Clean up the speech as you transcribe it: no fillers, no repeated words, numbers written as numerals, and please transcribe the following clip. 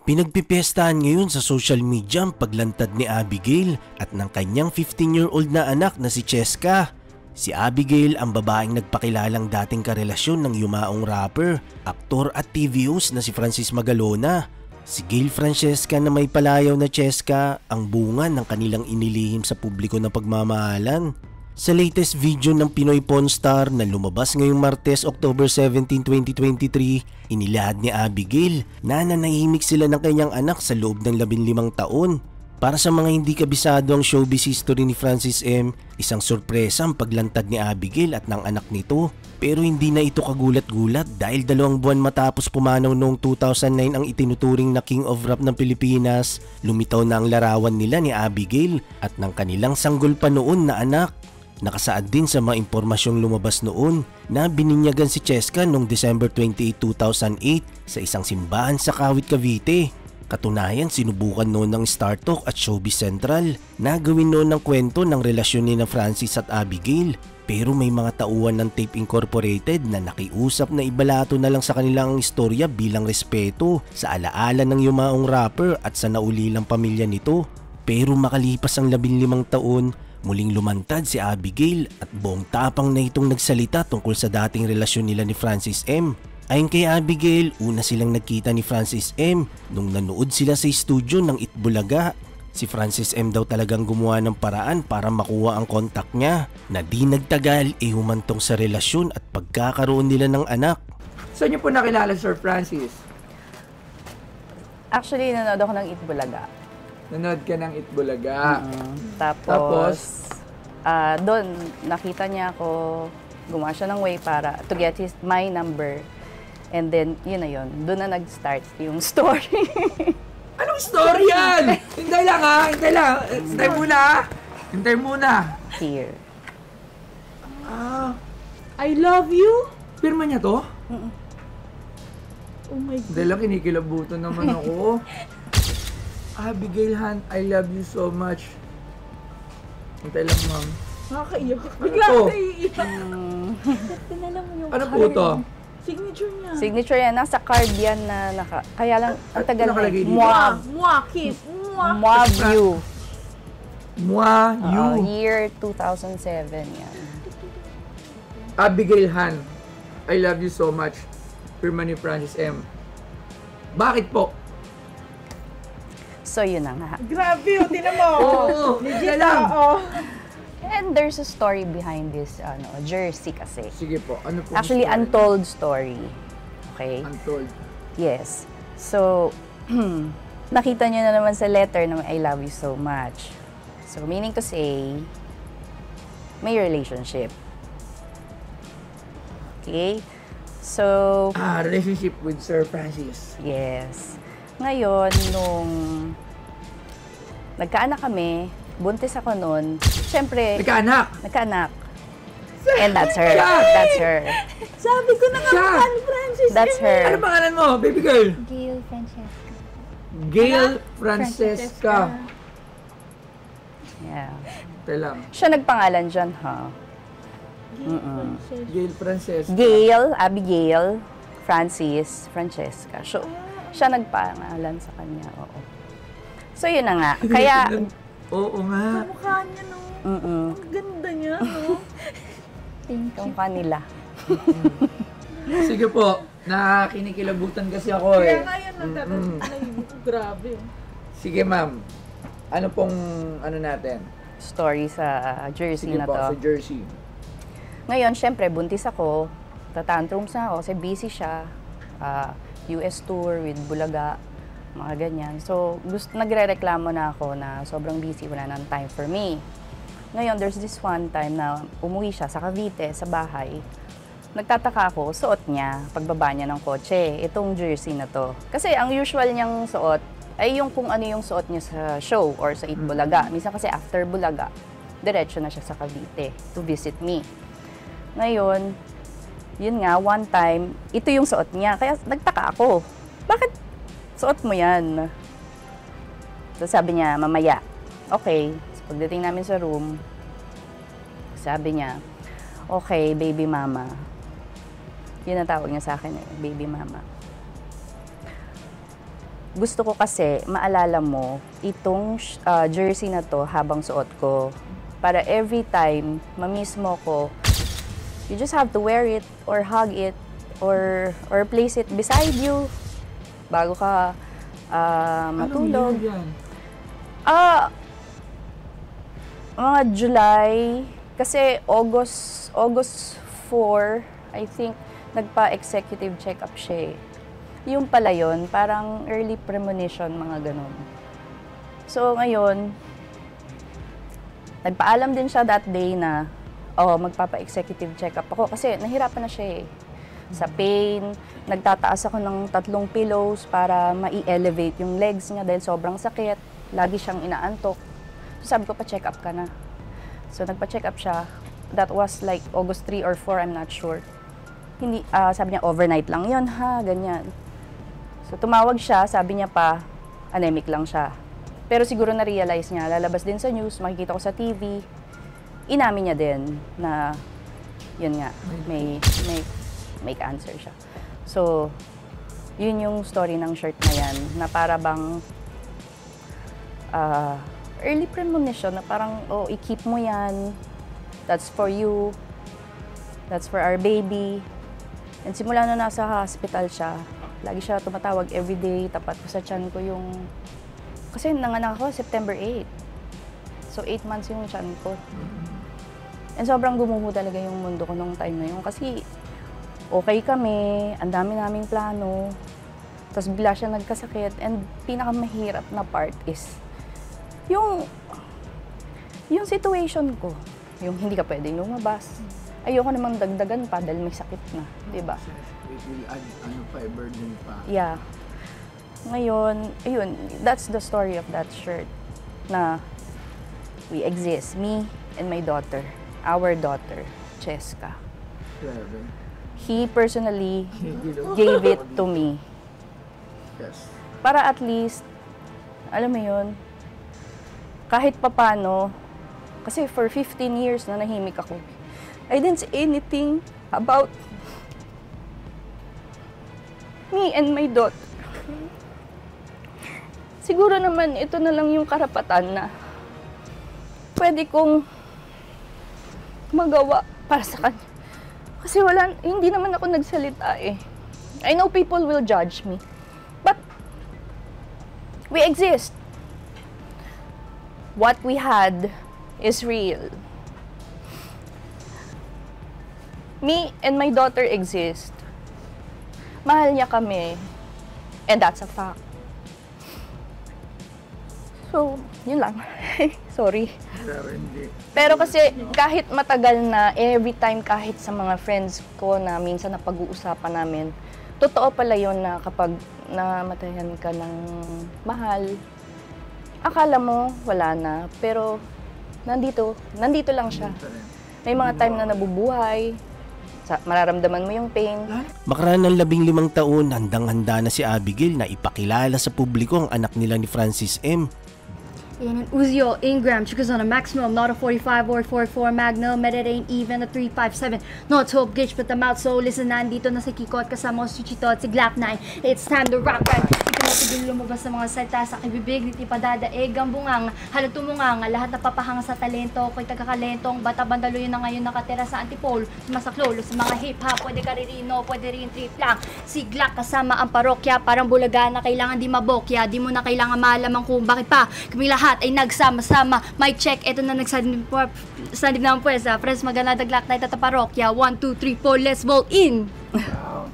Pinagpipestahan ngayon sa social media ang paglantad ni Abigail at ng kanyang 15-year-old na anak na si Cheska. Si Abigail ang babaeng nagpakilalang dating karelasyon ng yumaong rapper, aktor at TV host na si Francis Magalona. Si Gail Francesca na may palayaw na Cheska ang bunga ng kanilang inilihim sa publiko na pagmamahalan. Sa latest video ng Pinoy Pawn Star na lumabas ngayong Martes, October 17, 2023, inilahad ni Abigail na nanahimik sila ng kanyang anak sa loob ng 15 taon. Para sa mga hindi kabisado ang showbiz history ni Francis M, isang sorpresa ang paglantad ni Abigail at ng anak nito. Pero hindi na ito kagulat-gulat dahil 2 buwan matapos pumanaw noong 2009 ang itinuturing na King of Rap ng Pilipinas, lumitaw na ang larawan nila ni Abigail at ng kanilang sanggol pa noon na anak. Nakasaad din sa mga impormasyong lumabas noon na bininyagan si Cheska noong December 28, 2008 sa isang simbahan sa Kawit, Cavite. Katunayan, sinubukan noon ng Star Talk at Showbiz Central na gawin noon ng kwento ng relasyon ni na Francis at Abigail. Pero may mga tauhan ng Tape Incorporated na nakiusap na ibalato na lang sa kanilang istorya bilang respeto sa alaala ng yumaong rapper at sa naulilang pamilya nito. Pero makalipas ang 15 taon, muling lumantad si Abigail at buong tapang na itong nagsalita tungkol sa dating relasyon nila ni Francis M. Ayon kay Abigail, una silang nagkita ni Francis M nung nanood sila sa studio ng Itbulaga. Si Francis M daw talagang gumawa ng paraan para makuha ang kontak niya na di nagtagal humantong sa relasyon at pagkakaroon nila ng anak. Saan niyo po nakilala Sir Francis? Actually, nanood ako ng Itbulaga. Nanood ka ng Itbulaga. Tapos doon, nakita niya ako, gumawa siya ng way para to get my number. And then, yun na yun. Doon na nag-start yung story. Anong story yan? Hintay lang ha, hintay lang. Hintay muna. Hintay muna. Here. I love you? Pirma niya to? Oh my God. Hintay lang, kinikilabutan naman ako. Abigail Han, I love you so much. Hintay lang, ma'am. Nakakaiyak. Ano Bigla to? ako naiiyak. Tinala mo yung Ano po to? signature niya. Signature yan. Nasa card yan na kaya lang, ang tagal na. nakalagay dito? Mwah, kiss. Mwah. Mwah view. Mwah, you. Year 2007 yan. Abigail Han, I love you so much. Pirma ni Francis M. Bakit po? So, yun na nga. Grabe, tinan mo. Oo, Legit lang. oo. And there's a story behind this jersey kasi. Sige po, ano po? Actually, story? untold story. Okay? Untold. Yes. So, nakita niyo na naman sa letter na I love you so much. So, meaning to say, may relationship. Okay? So, Relationship with Sir Francis. yes. Ngayon, nung nagkaanak kami, buntis ako noon, syempre, Nagkaanak. nagkaanak. And that's her. Siya! That's her. Sabi ko na nga Siya! mukha ni Francis. That's her. Ano pangalan mo, baby girl? Gail Francesca. Gail Francesca. Yeah. Tay lang. Siya nagpangalan dyan, ha? Gail Francesca. Gail, Abigail, Francis, Francesca. So, siya nagpangalan sa kanya, oo. So, yun na nga. Kaya, Oo nga. Mukha niya, no? Ang ganda niya, no? yung kanila. Sige po, nakakinikilabutan kasi ako Kaya eh. nga yan, grabe. Sige ma'am, ano pong ano natin? Story sa jersey Sige na po, to. sa jersey. Ngayon, syempre, buntis ako. Tatantrums na ako kasi busy siya. US tour with Bulaga, mga ganyan. So, nagre-reklamo na ako na sobrang busy, wala nang time for me. Ngayon, there's this one time na umuwi siya sa Cavite, sa bahay. Nagtataka ako, suot niya, pagbaba niya ng kotse, itong jersey na to. Kasi ang usual niyang suot ay yung kung ano yung suot niya sa show or sa Eat Bulaga. Minsan kasi after Bulaga, diretso na siya sa Cavite to visit me. Ngayon, yun nga, one time, ito yung suot niya. Kaya nagtaka ako, bakit suot mo yan? So sabi niya, mamaya. Okay, so, pagdating namin sa room, sabi niya, okay, baby mama. Yun ang tawag niya sa akin eh, baby mama. gusto ko kasi maalala mo itong jersey na to habang suot ko. Para every time mamiss mo ko, you just have to wear it or hug it or place it beside you bago ka matulog. Anong year yan? Mga July, kasi August 4, I think, nagpa-executive check-up siya eh. Yung pala yun, parang early premonition, mga ganun. So ngayon, nagpaalam din siya that day na, magpapa-executive check-up ako. Kasi nahirapan na siya eh. Sa pain, nagtataas ako ng 3 pillows para ma-elevate yung legs niya dahil sobrang sakit. Lagi siyang inaantok. So sabi ko, pa-check up ka na. So nagpa-check up siya. That was like August 3 or 4, I'm not sure. Hindi, sabi niya, overnight lang yun ha, ganyan. So tumawag siya, sabi niya pa, anemic lang siya. Pero siguro na-realize niya, lalabas din sa news, makikita ko sa TV. Inamin niya din na, yun nga, may cancer siya. So, yun yung story ng shirt na yan, na para bang early premonition na parang, i-keep mo yan. That's for you. That's for our baby. And simula na nasa hospital siya, lagi siya tumatawag everyday, tapat ko sa tiyan ko yung... Kasi nanganak ako September 8. So, 8 months yung tiyan ko. And sobrang gumuho talaga yung mundo ko nung time na yun. Kasi okay kami, ang dami naming plano. Tapos bigla siya nagkasakit. And pinakamahirap na part is yung situation ko, yung hindi ka pwedeng lumabas. Ayoko namang dagdagan pa dahil may sakit na, di ba? It will add burden pa. Yeah. Ngayon, ayun, that's the story of that shirt na we exist, me and my daughter, our daughter, Cheska. He personally gave it to me. Yes. Para at least, alam mo yun, kahit papano, kasi for 15 years na nahimik ako, I didn't say anything about me and my daughter. Siguro naman ito na lang yung karapatan na pwede kong magawa para sa kanya. Kasi hindi naman ako nagsalita eh. I know people will judge me, but we exist. What we had is real. Me and my daughter exist. Mahal niya kami. And that's a fact. So, yun lang. Sorry. Pero kasi kahit matagal na, every time kahit sa mga friends ko na minsan na pag-uusapan namin, totoo pala yun na kapag namatayan ka ng mahal, akala mo wala na, pero nandito lang siya. May mga time na nabubuhay, mararamdaman mo yung pain. Makaraan ng 15 taon, handang-handa na si Abigail na ipakilala sa publiko ang anak nila ni Francis M. In an Uzi or Ingram, triggers on a maximum, not a 45 or 44 Magnum, it ain't even a 357. No 12 gauge, but I'm out, so listen, nandito na si Kiko at kasama ko si Chito at si Glock 9. It's time to rock right. Ito na tigil lumabas sa mga salita sa kibibig, di pa dadaig ang bungang, halatong munganga, lahat na papahanga sa talento, ko'y tagakalentong, bata bandalo yun na ngayon nakatira sa antipolo, sumasaklolo sa mga hip-hop, pwede ka ririno, pwede rin trip lang. Si Glock kasama ang parokya, parang bulaga na kailangan di mabokya, di mo na kailangan malamang kung bakit pa, kaming lahat ay nagsama-sama. Mic check, eto na nagsanib na ang pwesa. Friends, magana Glock 9 at parokya. 1, 2, 3, 4, let's ball in! Wow.